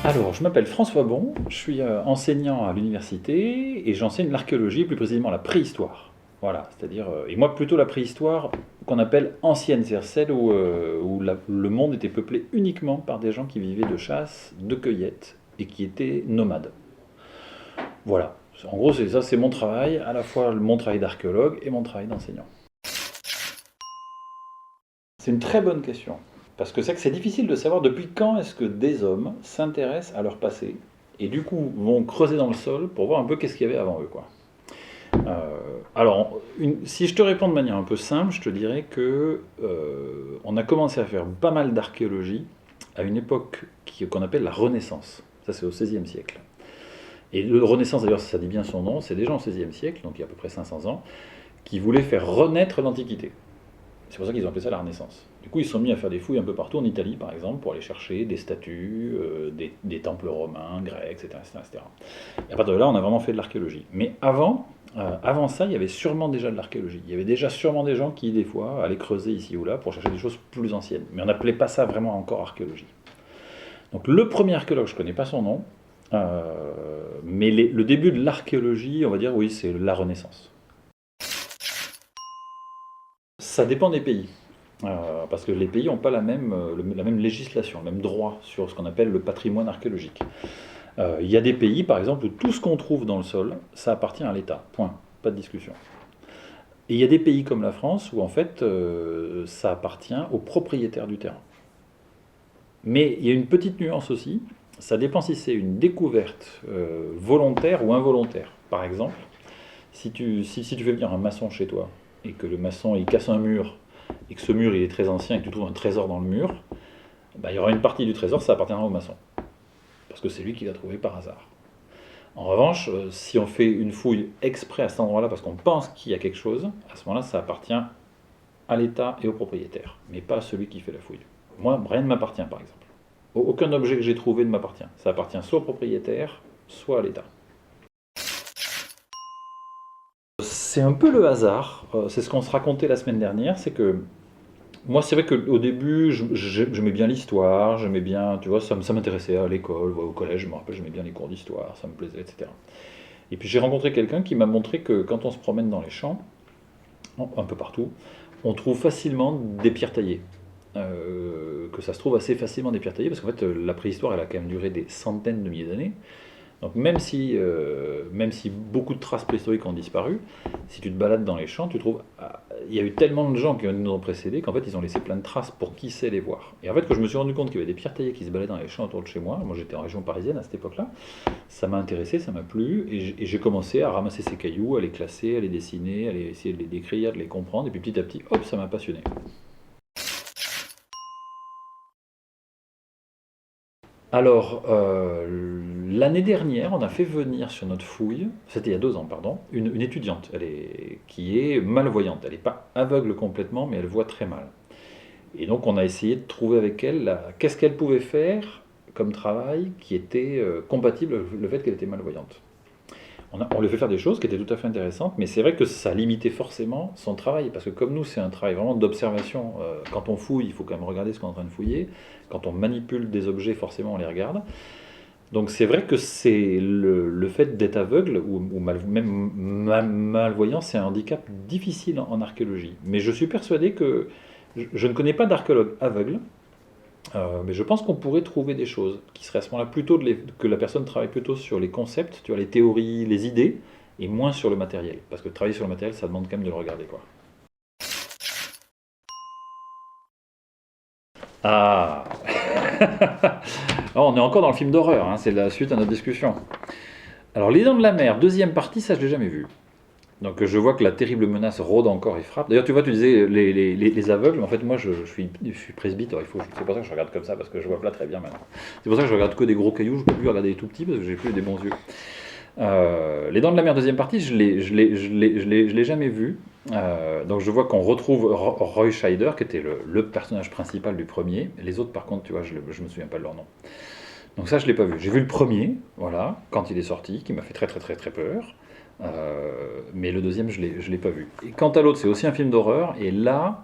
Alors, je m'appelle François Bon, je suis enseignant à l'université et j'enseigne l'archéologie, plus précisément la préhistoire. Voilà, c'est-à-dire, et moi plutôt la préhistoire qu'on appelle ancienne, c'est-à-dire celle où le monde était peuplé uniquement par des gens qui vivaient de chasse, de cueillette et qui étaient nomades. Voilà, en gros c'est ça, c'est mon travail, à la fois mon travail d'archéologue et mon travail d'enseignant. C'est une très bonne question. Parce que c'est difficile de savoir depuis quand est-ce que des hommes s'intéressent à leur passé et du coup vont creuser dans le sol pour voir un peu qu'est-ce qu'il y avait avant eux, quoi. Alors, si je te réponds de manière un peu simple, je te dirais que on a commencé à faire pas mal d'archéologie à une époque qu'on appelle la Renaissance. Ça, c'est au XVIe siècle. Et le Renaissance, d'ailleurs, ça dit bien son nom, c'est des gens au XVIe siècle, donc il y a à peu près 500 ans, qui voulaient faire renaître l'Antiquité. C'est pour ça qu'ils ont appelé ça la Renaissance. Du coup, ils se sont mis à faire des fouilles un peu partout en Italie, par exemple, pour aller chercher des statues, des temples romains, grecs, etc., etc., etc. Et à partir de là, on a vraiment fait de l'archéologie. Mais avant ça, il y avait sûrement déjà de l'archéologie. Il y avait déjà sûrement des gens qui, des fois, allaient creuser ici ou là pour chercher des choses plus anciennes. Mais on n'appelait pas ça vraiment encore archéologie. Donc le premier archéologue, je ne connais pas son nom, mais le début de l'archéologie, on va dire, oui, c'est la Renaissance. Ça dépend des pays. Parce que les pays n'ont pas la même législation, le même droit sur ce qu'on appelle le patrimoine archéologique. Il y a des pays, par exemple, où tout ce qu'on trouve dans le sol, ça appartient à l'État. Point. Pas de discussion. Et il y a des pays comme la France où, en fait, ça appartient aux propriétaires du terrain. Mais il y a une petite nuance aussi. Ça dépend si c'est une découverte volontaire ou involontaire. Par exemple, si tu fais venir un maçon chez toi et que le maçon il casse un mur et que ce mur il est très ancien et que tu trouves un trésor dans le mur, bah, il y aura une partie du trésor, ça appartiendra au maçon. Parce que c'est lui qui l'a trouvé par hasard. En revanche, si on fait une fouille exprès à cet endroit-là parce qu'on pense qu'il y a quelque chose, à ce moment-là, ça appartient à l'État et au propriétaire, mais pas à celui qui fait la fouille. Moi, rien ne m'appartient, par exemple. Aucun objet que j'ai trouvé ne m'appartient. Ça appartient soit au propriétaire, soit à l'État. C'est un peu le hasard, c'est ce qu'on se racontait la semaine dernière, c'est que moi c'est vrai qu'au début j'aimais bien l'histoire, j'aimais bien, tu vois, ça m'intéressait à l'école, au collège, je me rappelle, j'aimais bien les cours d'histoire, ça me plaisait, etc. Et puis j'ai rencontré quelqu'un qui m'a montré que quand on se promène dans les champs, un peu partout, on trouve facilement des pierres taillées. Que ça se trouve assez facilement des pierres taillées, parce qu'en fait la préhistoire elle a quand même duré des centaines de milliers d'années. Donc même si beaucoup de traces préhistoriques ont disparu, si tu te balades dans les champs, tu trouves... il y a eu tellement de gens qui nous ont précédés qu'en fait ils ont laissé plein de traces pour qui sait les voir. Et en fait quand je me suis rendu compte qu'il y avait des pierres taillées qui se baladaient dans les champs autour de chez moi j'étais en région parisienne à cette époque-là, ça m'a intéressé, ça m'a plu, et j'ai commencé à ramasser ces cailloux, à les classer, à les dessiner, à essayer de les décrire, de les comprendre, et puis petit à petit, hop, ça m'a passionné. Alors, l'année dernière, on a fait venir sur notre fouille, c'était il y a 2 ans, pardon, une étudiante qui est malvoyante. Elle n'est pas aveugle complètement, mais elle voit très mal. Et donc, on a essayé de trouver avec elle qu'est-ce qu'elle pouvait faire comme travail qui était compatible avec le fait qu'elle était malvoyante. On lui fait faire des choses qui étaient tout à fait intéressantes, mais c'est vrai que ça limitait forcément son travail, parce que comme nous, c'est un travail vraiment d'observation. Quand on fouille, il faut quand même regarder ce qu'on est en train de fouiller. Quand on manipule des objets, forcément, on les regarde. Donc c'est vrai que c'est le fait d'être aveugle, ou même malvoyant, c'est un handicap difficile en archéologie. Mais je suis persuadé que je ne connais pas d'archéologue aveugle, mais je pense qu'on pourrait trouver des choses qui seraient à ce moment-là plutôt que la personne travaille plutôt sur les concepts, tu vois, les théories, les idées, et moins sur le matériel. Parce que travailler sur le matériel, ça demande quand même de le regarder, quoi. Ah Oh, on est encore dans le film d'horreur, hein, c'est la suite à notre discussion. Alors, Les Dents de la Mer, deuxième partie, ça je l'ai jamais vu. Donc je vois que la terrible menace rôde encore et frappe. D'ailleurs, tu vois, tu disais les aveugles, mais en fait, moi, je suis presbyte, c'est pour ça que je regarde comme ça, parce que je vois pas très bien maintenant. C'est pour ça que je regarde que des gros cailloux, je peux plus regarder les tout petits, parce que j'ai plus des bons yeux. Les Dents de la Mer, deuxième partie, je l'ai jamais vu. Donc je vois qu'on retrouve Roy Scheider, qui était le personnage principal du premier. Les autres, par contre, tu vois, je me souviens pas de leur nom. Donc ça, je l'ai pas vu. J'ai vu le premier, voilà, quand il est sorti, qui m'a fait très très très très peur. Mais le deuxième, je l'ai pas vu. Et quant à l'autre, c'est aussi un film d'horreur. Et là,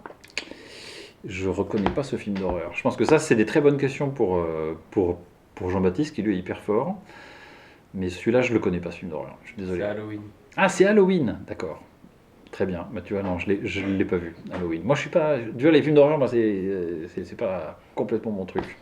je reconnais pas ce film d'horreur. Je pense que ça, c'est des très bonnes questions pour Jean-Baptiste, qui lui est hyper fort. Mais celui-là, je le connais pas, ce film d'horreur. Je suis C'est désolé. Halloween. Ah, c'est Halloween, d'accord. Très bien. Bah, tu vois, non, je l'ai pas vu, Halloween. Moi, je suis pas. Tu vois, les films d'horreur, moi, c'est pas complètement mon truc.